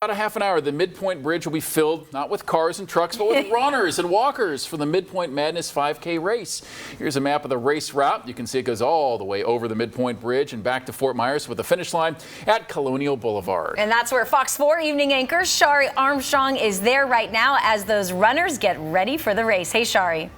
About a half an hour, the Midpoint Bridge will be filled not with cars and trucks, but with runners and walkers for the Midpoint Madness 5K race. Here's a map of the race route. You can see it goes all the way over the Midpoint Bridge and back to Fort Myers with the finish line at Colonial Boulevard. And that's where Fox 4 evening anchor Shari Armstrong is there right now as those runners get ready for the race. Hey, Shari.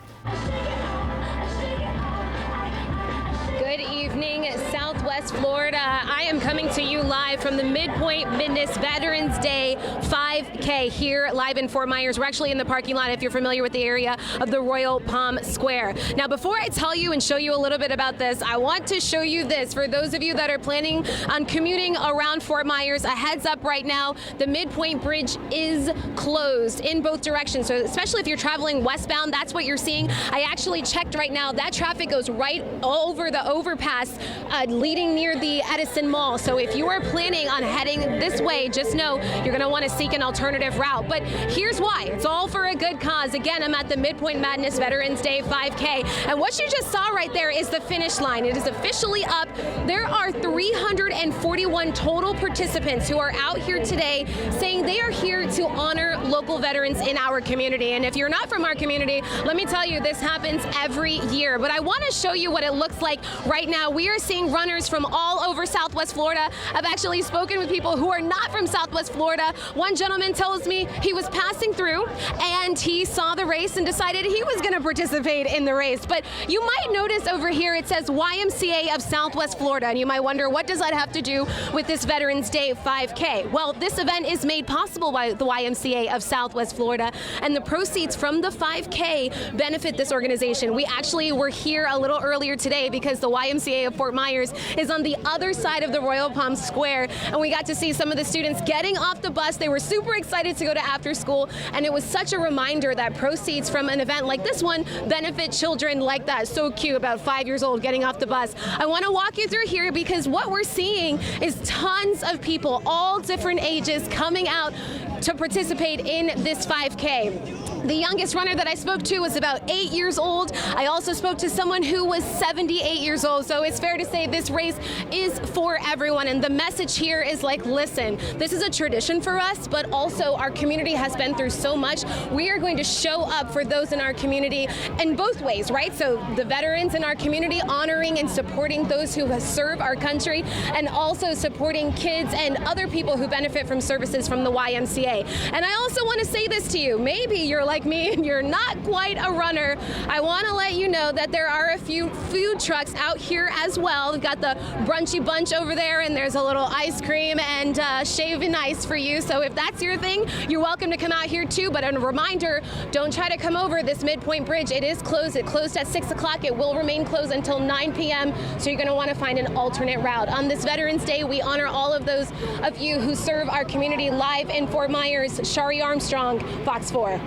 Good evening, Southwest Florida. I am coming to you live from the Midpoint Madness Veterans Day 5K here live in Fort Myers. We're actually in the parking lot, if you're familiar with the area, of the Royal Palm Square. Now, before I tell you and show you a little bit about this, I want to show you this. For those of you that are planning on commuting around Fort Myers, a heads up right now, the Midpoint Bridge is closed in both directions. So especially if you're traveling westbound, that's what you're seeing. I actually checked right now. That traffic goes right over the overpass leading near the Edison Mall. So if you are planning on heading this way, just know you're going to want to seek an alternative route. But here's why. It's all for a good cause. Again, I'm at the Midpoint Madness Veterans Day 5K. And what you just saw right there is the finish line. It is officially up. There are 341 total participants who are out here today saying they are here to honor local veterans in our community. And if you're not from our community, let me tell you, this happens every year. But I want to show you what it looks like right now. We are seeing runners from all over Southwest Florida. I've actually spoken with people who are not from Southwest Florida. One gentleman tells me he was passing through and he saw the race and decided he was going to participate in the race. But you might notice over here it says YMCA of Southwest Florida, and you might wonder, what does that have to do with this Veterans Day 5K? Well, this event is made possible by the YMCA of Southwest Florida, and the proceeds from the 5K benefit this organization. We actually were here a little earlier today because the YMCA of Fort Myers is on the other side of the Royal Palm Square, and we got to see some of the students getting off the bus. They were super excited to go to after school, and it was such a reminder that proceeds from an event like this one benefit children like that. So cute, about 5 years old, getting off the bus. I want to walk you through here because what we're seeing is tons of people, all different ages, coming out to participate in this 5K. The youngest runner that I spoke to was about 8 years old. I also spoke to someone who was 78 years old. So it's fair to say this race is for everyone. And the message here is like, listen, this is a tradition for us, but also our community has been through so much. We are going to show up for those in our community in both ways, right? So the veterans in our community, honoring and supporting those who serve our country, and also supporting kids and other people who benefit from services from the YMCA. And I also want to say this to you. Maybe you're like me and you're not quite a runner. I want to let you know that there are a few food trucks out here as well. We've got the Brunchy Bunch over there, and there's a little ice cream and shaving ice for you. So if that's your thing, you're welcome to come out here too. But a reminder, don't try to come over this Midpoint Bridge. It is closed. It closed at 6 o'clock. It will remain closed until 9 p.m. So you're going to want to find an alternate route. On this Veterans Day, we honor all of those of you who serve our community live in Fort Myers. Shari Armstrong, Fox 4.